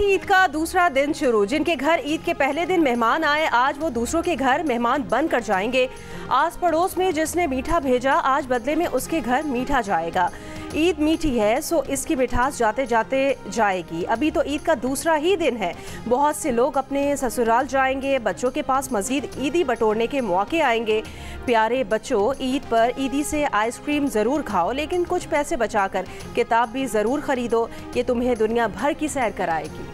मीठी ईद का दूसरा दिन शुरू। जिनके घर ईद के पहले दिन मेहमान आए, आज वो दूसरों के घर मेहमान बन कर जाएंगे। आस पड़ोस में जिसने मीठा भेजा, आज बदले में उसके घर मीठा जाएगा। ईद मीठी है सो इसकी मिठास जाते जाते जाएगी। अभी तो ईद का दूसरा ही दिन है। बहुत से लोग अपने ससुराल जाएंगे। बच्चों के पास मजीद ईदी बटोरने के मौके आएंगे। प्यारे बच्चों, ईद पर ईदी से आइसक्रीम ज़रूर खाओ, लेकिन कुछ पैसे बचाकर किताब भी ज़रूर खरीदो। ये तुम्हें दुनिया भर की सैर कराएगी।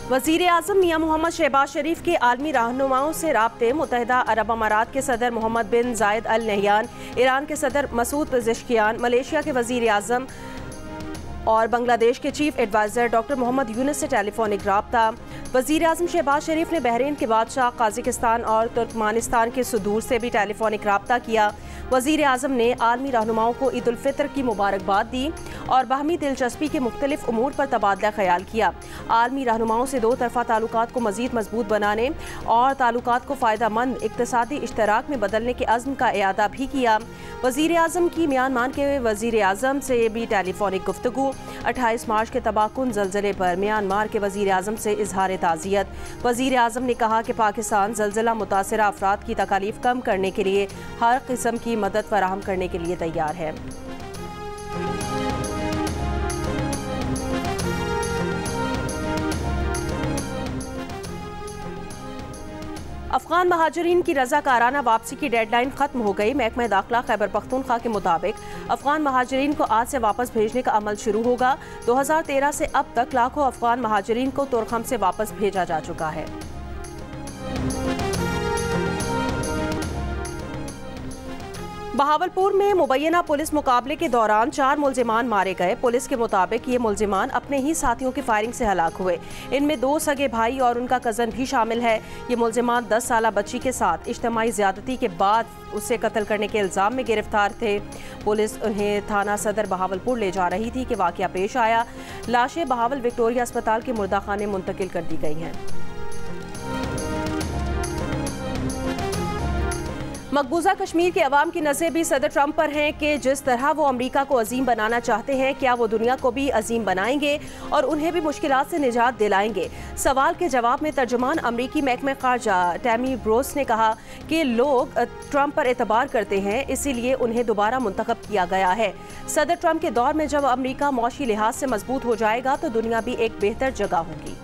वज़ीर-ए-आज़म मियां मोहम्मद शहबाज शरीफ के आलमी रहनुमाओं से राब्ते। मुत्तहिदा अरब अमारात के सदर मोहम्मद बिन जायद अल नहयान, ईरान के सदर मसूद पेज़ेश्कियान, मलेशिया के वज़ीर-ए-आज़म और बांग्लादेश के chief adviser doctor Mohammad Yunus से टेलीफोनिक राब्ता। वज़ीर-ए-आज़म शहबाज शरीफ ने बहरीन के बादशाह, काज़ाकिस्तान और तुर्कमानिस्तान के सदूर से भी टेलीफोनिक राब्ता किया। वज़ीर-ए-आज़म ने आलमी रहनुमाओं को ईद उल फितर की मुबारकबाद दी और बाहमी दिलचस्पी के मुख्तलिफ उमूर पर तबादला ख्याल किया। आलमी रहनुमाओं से दो तरफ़ा ताल्लुकात को मज़ीद मजबूत बनाने और ताल्लुकात को फ़ायदामंद इक़्तिसादी इश्तराक में बदलने के अज़्म का इयादा भी किया। वज़ीर-ए-आज़म की म्यांमार के वज़ीर-ए-आज़म से भी टेलीफोनिक गुफ्तगू। 28 मार्च के तबाहकुन ज़लज़ले पर म्यांमार के वज़ीर-ए-आज़म से इज़हार ताज़ियत। वज़ीर-ए-आज़म ने कहा कि पाकिस्तान ज़लज़ला मुतासिरा अफराद की तकालीफ कम करने के लिए हर किस्म की मदद फराहम करने के लिए तैयार है। अफगान महाजरीन की रज़ाकाराना वापसी की डेडलाइन खत्म हो गई। महकमा दाखिला खैबर पख्तूनख्वा के मुताबिक अफगान महाजरीन को आज से वापस भेजने का अमल शुरू होगा। 2013 से अब तक लाखों अफगान महाजरीन को तुर्कम से वापस भेजा जा चुका है। बहावलपुर में मुबैना पुलिस मुकाबले के दौरान 4 मुल्जिमान मारे गए। पुलिस के मुताबिक ये मुल्जिमान अपने ही साथियों की फायरिंग से हलाक हुए। इनमें 2 सगे भाई और उनका कज़न भी शामिल है। ये मुल्जिमान 10 साला बच्ची के साथ इज्तिमाई ज़्यादती के बाद उसे कत्ल करने के इल्ज़ाम में गिरफ्तार थे। पुलिस उन्हें थाना सदर बहावलपुर ले जा रही थी कि वाक़या पेश आया। लाशें बहावल विक्टोरिया अस्पताल के मुर्दाखाने मुंतकिल कर दी गई हैं। मकबूजा कश्मीर के अवाम की नज़रें भी सदर ट्रंप पर हैं कि जिस तरह वो अमरीका को अजीम बनाना चाहते हैं, क्या वो दुनिया को भी अजीम बनाएंगे और उन्हें भी मुश्किलात से निजात दिलाएंगे। सवाल के जवाब में तर्जुमान अमरीकी महकमे ख़ारजा टैमी ब्रोस ने कहा कि लोग ट्रंप पर एतबार करते हैं, इसीलिए उन्हें दोबारा मुंतखब किया गया है। सदर ट्रंप के दौर में जब अमरीका मौशी लिहाज से मजबूत हो जाएगा तो दुनिया भी एक बेहतर जगह होगी।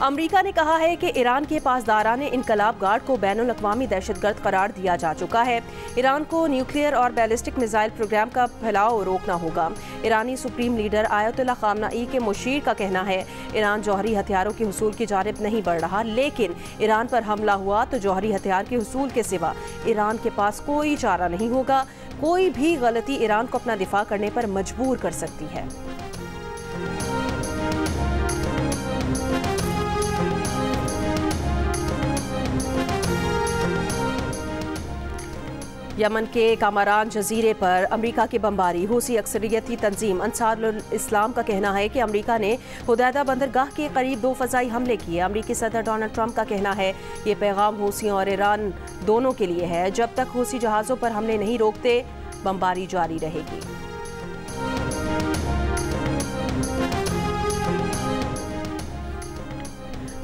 अमरीका ने कहा है कि ईरान के पासदारान इनकलाब गार्ड को बैनुल-अक़वामी दहशतगर्द करार दिया जा चुका है। ईरान को न्यूक्लियर और बैलिस्टिक मिसाइल प्रोग्राम का फैलाव रोकना होगा। ईरानी सुप्रीम लीडर आयतुल्लाह ख़ामनेई के मुशीर का कहना है, ईरान जौहरी हथियारों के हुसूल की जानिब नहीं बढ़ रहा, लेकिन ईरान पर हमला हुआ तो जौहरी हथियार के हुसूल के सिवा ईरान के पास कोई चारा नहीं होगा। कोई भी गलती ईरान को अपना दिफा करने पर मजबूर कर सकती है। यमन के कामरान जजीरे पर अमरीका की बमबारी। हूसी अक्सरियती तंजीम अंसारुल इस्लाम का कहना है कि अमरीका ने हुदैदा बंदरगाह के करीब 2 फ़ज़ाई हमले किए। अमरीकी सदर डोनाल्ड ट्रंप का कहना है ये पैगाम हूसियों और ईरान दोनों के लिए है। जब तक हूसी जहाज़ों पर हमले नहीं रोकते, बमबारी जारी रहेगी।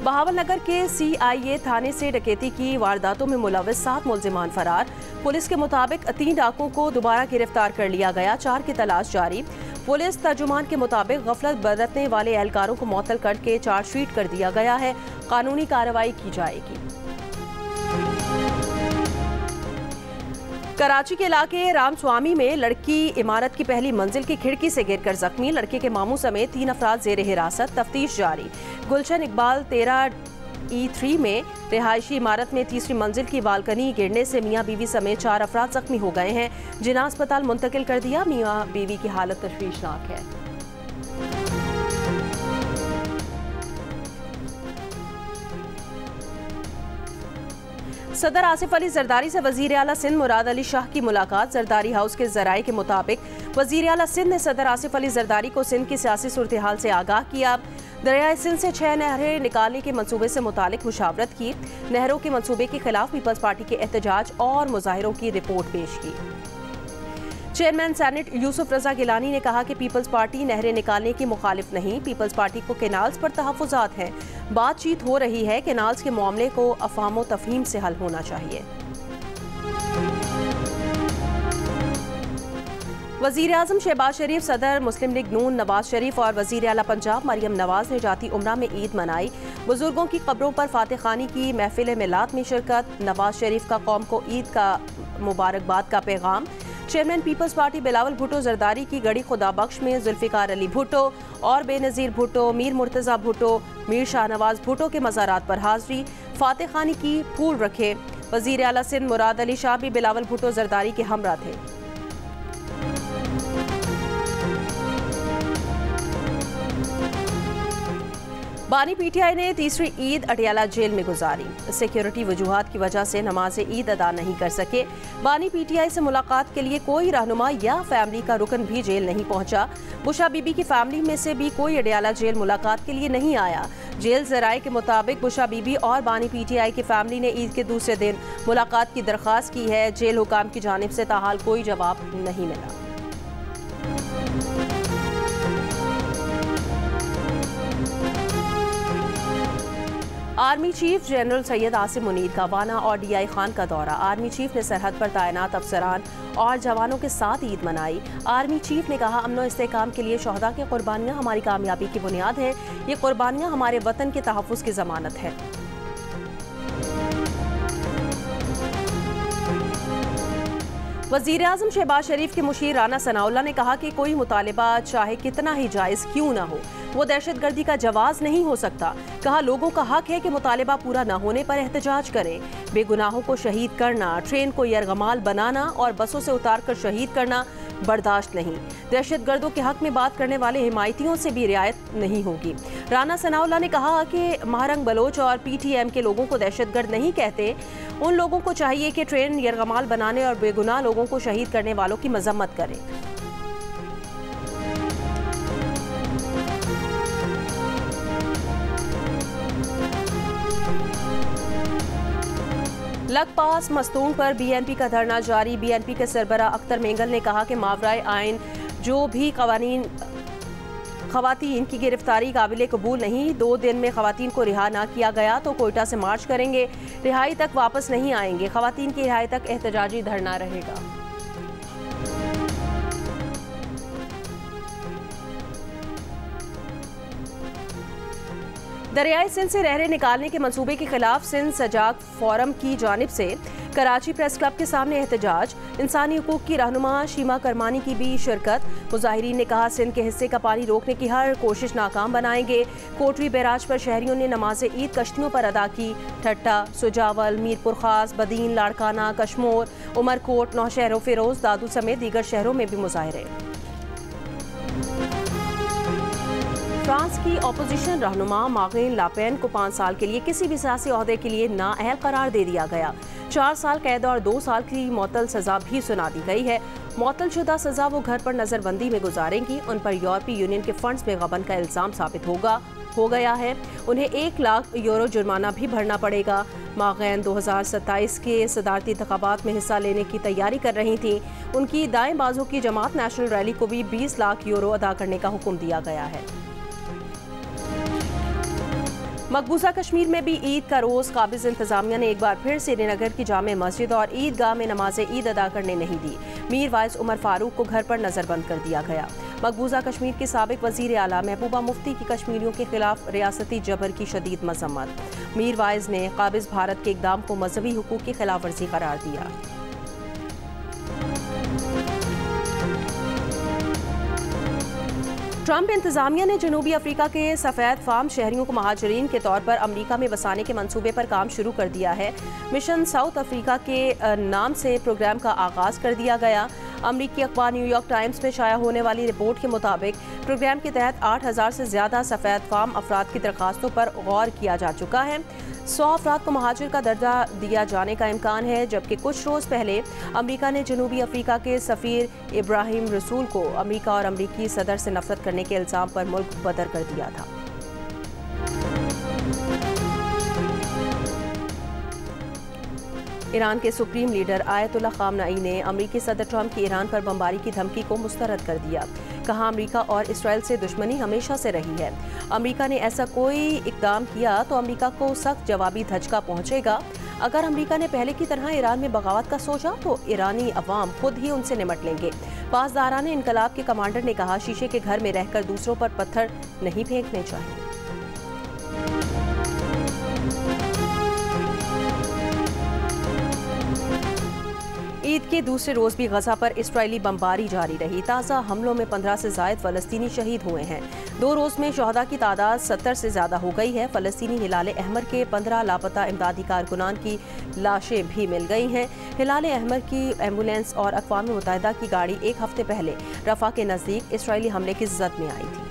बहावलनगर के CIA थाने से डकैती की वारदातों में मुलव्वस 7 मुल्जिमान फरार। पुलिस के मुताबिक 3 डाकुओं को दोबारा गिरफ्तार कर लिया गया। 4 की तलाश जारी। पुलिस तर्जुमान के मुताबिक गफलत बरतने वाले एहलकारों को मुअत्तल करके चार्जशीट कर दिया गया है। कानूनी कार्रवाई की जाएगी। कराची के इलाके रामस्वामी में लड़की इमारत की पहली मंजिल की खिड़की से गिरकर जख्मी। लड़के के मामू समेत 3 अफराद जेर हिरासत। तफ्तीश जारी। गुलशन इकबाल 13E3 में रिहायशी इमारत में तीसरी मंजिल की बालकनी गिरने से मियाँ बीवी समेत 4 अफराद जख्मी हो गए हैं, जिन्हें अस्पताल मुंतकिल कर दिया। मियाँ बीवी की हालत तशवीशनाक है। सदर आसिफ अली जरदारी से वजीर आला सिंध मुराद अली शाह की मुलाकात। जरदारी हाउस के जराये के मुताबिक वजीर आला सिंध ने सदर आसिफ अली जरदारी को सिंध की सियासी सूरत हाल से आगाह किया। दरियाए सिंध से 6 नहरें निकालने के मंसूबे से मुतालिक मुशावरत की। नहरों के मंसूबे के खिलाफ पीपल्स पार्टी के एहतजाज और मुजाहिरों की रिपोर्ट पेश की। चेयरमैन सेनेट यूसुफ रजा गिलानी ने कहा कि पीपल्स पार्टी नहरें निकालने की मुखालिफ नहीं, पीपल्स पार्टी को केनाल्स पर तहफ़्फ़ुज़ात हैं। बातचीत हो रही है, केनाल्स के मामले को अफ़हाम व तफ़हीम से हल होना चाहिए। वज़ीर आज़म शहबाज शरीफ, सदर मुस्लिम लीग नून नवाज शरीफ और वज़ीर आला पंजाब मरियम नवाज ने जाती उम्रा में ईद मनाई। बुजुर्गों की कब्रों पर फातिह खानी की महफिल मिलाद में शिरकत। नवाज शरीफ का कौम को ईद का मुबारकबाद का पैगाम। चेयरमैन पीपल्स पार्टी बिलावल भुट्टो जरदारी की गड़ी खुदा बख्श में जुल्फ़िकार अली भुट्टो और बेनज़ीर भुट्टो, मीर मुर्तज़ा भुट्टो, मीर शाहनवाज भुट्टो के मज़ारात पर हाज़री। फातिह खानी की फूल रखे। वज़ीर आला सिंध मुराद अली शाह भी बिलावल भुट्टो जरदारी के हमरा थे। बानी पीटीआई ने तीसरी ईद अटियाला जेल में गुजारी। सिक्योरिटी वजूहात की वजह से नमाज ईद अदा नहीं कर सके। बानी पीटीआई से मुलाकात के लिए कोई रहनुमा या फैमिली का रुकन भी जेल नहीं पहुंचा। बुशा बीबी की फैमिली में से भी कोई अटियाला जेल मुलाकात के लिए नहीं आया। जेल जराये के मुताबिक बुशा बीबी और बानी पीटीआई की फैमिली ने ईद के दूसरे दिन मुलाकात की दरख्वास्त की है। जेल हुकाम की जानिब से ताहाल कोई जवाब नहीं मिला। Army chief general Syed Asim Munir का वाना और डीआई खान का दौरा। आर्मी चीफ ने सरहद पर तैनात अफसरान और जवानों के साथ ईद मनाई। आर्मी चीफ ने कहा, अमन व इस्तेहकाम के लिए शहदा की कुर्बानियाँ हमारी कामयाबी की बुनियाद हैं। ये कुर्बानियाँ हमारे वतन के तहफ़्फ़ुज़ की ज़मानत है। वज़ीर आज़म शहबाज शरीफ के मुशीर राना सनाउल्लाह ने कहा कि कोई मुतालिबा चाहे कितना ही जायज़ क्यों ना हो, वो दहशतगर्दी का जवाज़ नहीं हो सकता। कहा, लोगों का हक है कि मुतालिबा पूरा न होने पर एहतजाज करें। बेगुनाहों को शहीद करना, ट्रेन को यरगमाल बनाना और बसों से उतार कर शहीद करना बर्दाश्त नहीं। दहशतगर्दों के हक में बात करने वाले हिमायतियों से भी रियायत नहीं होगी। राना सनाउल्लाह ने कहा कि महारंग बलोच और पीटीएम के लोगों को दहशतगर्द नहीं कहते। उन लोगों को चाहिए कि ट्रेन यरगमाल बनाने और बेगुनाह लोगों को शहीद करने वालों की मजम्मत करें। लगपास मस्तूंग पर बीएनपी का धरना जारी। बीएनपी के सरबरा अख्तर मेंगल ने कहा कि मावराए आइन जो भी खवातीन की गिरफ्तारी काबिल कबूल नहीं। 2 दिन में खवातीन को रिहा ना किया गया तो कोयटा से मार्च करेंगे। रिहाई तक वापस नहीं आएंगे। खवातीन की रिहाई तक एहतजाजी धरना रहेगा। दरियाए सिंध से नहरें निकालने के मंसूबे के खिलाफ सिंध सजाग फोरम की जानिब से कराची प्रेस क्लब के सामने एहतजाज। इंसानी हुकूक की रहनुमा शीमा करमानी की भी शिरकत। मुजाहिरीन ने कहा, सिंध के हिस्से का पानी रोकने की हर कोशिश नाकाम बनाएंगे। कोटरी बैराज पर शहरियों ने नमाज ईद कश्तियों पर अदा की। ठट्टा, सुजावल, मीरपुर खास, बदीन, लाड़काना, कश्मोर, उमरकोट, नौशहर, फिरोज, दादू समेत दीगर शहरों में भी मुजाहरे। फ्रांस की अपोजिशन रहनुमा मार्गरेन लापेन को 5 साल के लिए किसी भी सियासी ओहदे के लिए नाअहल करार दे दिया गया। 4 साल कैद और 2 साल की मअतल सजा भी सुना दी गई है। मअतल शुदा सजा वो घर पर नजरबंदी में गुजारेंगी। उन पर यूरोपीय यूनियन के फंड्स में गबन का इल्जाम साबित हो गया है। उन्हें 1 लाख यूरो जुर्माना भी भरना पड़ेगा। मार्गरेन 2027 के सदारती इंतखाबात में हिस्सा लेने की तैयारी कर रही थी। उनकी दाएं बाजू की जमात नेशनल रैली को भी 20 लाख यूरो अदा करने का हुक्म दिया गया है। मकबूजा कश्मीर में भी ईद का रोज़ काबिज इंतजामिया ने एक बार फिर श्रीनगर की जामे मस्जिद और ईदगाह में नमाज ईद अदा करने नहीं दी। मीर वाइस उमर फारूक को घर पर नजरबंद कर दिया गया। मकबूजा कश्मीर के साबिक वजीर आला महबूबा मुफ्ती की कश्मीरियों के खिलाफ रियासती जबर की शदीद मजम्मत। मीर वाइस ने काबिज भारत के इकदाम को मजहबी हुकूक की खिलाफ वर्जी करार दिया। ट्रंप इंतजामिया ने जनूबी अफ्रीका के सफ़ेद फार्म शहरियों को महाजरीन के तौर पर अमरीका में बसाने के मंसूबे पर काम शुरू कर दिया है। मिशन साउथ अफ्रीका के नाम से प्रोग्राम का आगाज़ कर दिया गया। अमरीकी अखबार न्यूयॉर्क टाइम्स में शाया होने वाली रिपोर्ट के मुताबिक प्रोग्राम के तहत 8,000 से ज्यादा सफेद फाम अफराद की दरखास्तों पर गौर किया जा चुका है। 100 अफराद को महाजिर का दर्जा दिया जाने का इम्कान है, जबकि कुछ रोज पहले अमेरिका ने जनूबी अफ्रीका के सफीर इब्राहिम रसूल को अमेरिका और अमरीकी सदर से नफरत करने के इल्जाम पर मुल्क बदर कर दिया था। ईरान के सुप्रीम लीडर आयतुल्लाह खामनेई ने अमरीकी सदर ट्रंप की ईरान पर बमबारी की धमकी को मुस्तरद कर दिया। कहा, अमरीका और इसराइल से दुश्मनी हमेशा से रही है। अमरीका ने ऐसा कोई इकदाम किया तो अमरीका को सख्त जवाबी धचका पहुंचेगा। अगर अमरीका ने पहले की तरह ईरान में बगावत का सोचा तो ईरानी अवाम खुद ही उनसे निमट लेंगे। पासदारान इनकलाब के कमांडर ने कहा, शीशे के घर में रहकर दूसरों पर पत्थर नहीं फेंकने चाहिए। ईद के दूसरे रोज भी गजा पर इस्राएली बमबारी जारी रही। ताज़ा हमलों में 15 से ज़ायद फ़लस्तीनी शहीद हुए हैं। 2 रोज में शहदा की तादाद 70 से ज़्यादा हो गई है। फ़लस्तीनी हिलाल अहमर के 15 लापता इमदादी कारकुनान की लाशें भी मिल गई हैं। हिलाल अहमर की एम्बुलेंस और अक़वाम मुत्तहिदा की गाड़ी एक हफ्ते पहले रफ़ा के नज़दीक इसराइली हमले की जद में आई थी।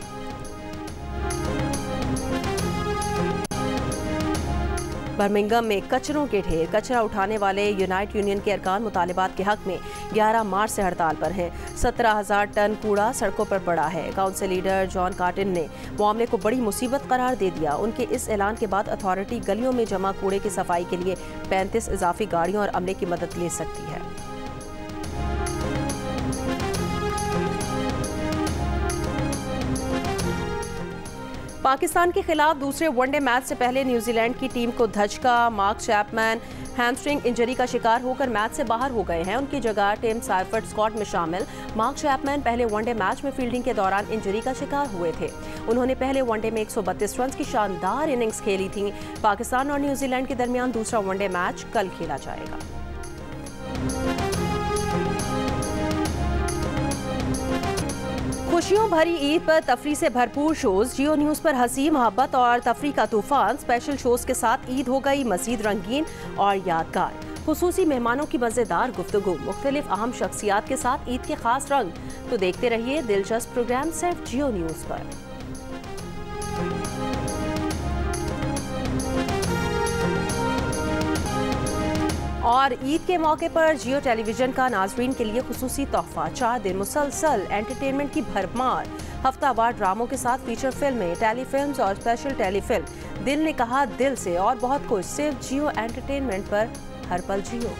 बर्मिंघम में कचरों के ढेर। कचरा उठाने वाले यूनाइट यूनियन के अरकान मुतालिबात के हक में 11 मार्च से हड़ताल पर हैं। 17,000 टन कूड़ा सड़कों पर पड़ा है। काउंसिल लीडर जॉन कार्टिन ने मामले को बड़ी मुसीबत करार दे दिया। उनके इस ऐलान के बाद अथॉरिटी गलियों में जमा कूड़े की सफाई के लिए 35 इजाफी गाड़ियों और अमले की मदद ले सकती है। पाकिस्तान के खिलाफ दूसरे वनडे मैच से पहले न्यूजीलैंड की टीम को धचका। मार्क चैपमैन हैमस्ट्रिंग इंजरी का शिकार होकर मैच से बाहर हो गए हैं। उनकी जगह टिम साइफर्ट स्क्वाड में शामिल। मार्क चैपमैन पहले वनडे मैच में फील्डिंग के दौरान इंजरी का शिकार हुए थे। उन्होंने पहले वनडे में 132 रन की शानदार इनिंग्स खेली थी। पाकिस्तान और न्यूजीलैंड के दरमियान दूसरा वनडे मैच कल खेला जाएगा। खुशियों भरी ईद पर तफरी से भरपूर शोज। जियो न्यूज़ पर हंसी, मोहब्बत और तफरी का तूफान। स्पेशल शोज के साथ ईद हो गई मजीद रंगीन और यादगार। खुसूसी मेहमानों की मजेदार गुफ्तगू, मुख्तलिफ अहम शख्सियात के साथ ईद के खास रंग। तो देखते रहिए दिलचस्प प्रोग्राम सिर्फ जियो न्यूज़ पर। और ईद के मौके पर जियो टेलीविजन का नाजरीन के लिए खुसूसी तोहफा। 4 दिन मुसलसल एंटरटेनमेंट की भरमार। हफ्तावार ड्रामों के साथ फीचर फिल्में, टेलीफिल्म्स और स्पेशल टेलीफिल्म। दिल ने कहा दिल से और बहुत कुछ सिर्फ जियो एंटरटेनमेंट पर। हर पल जियो।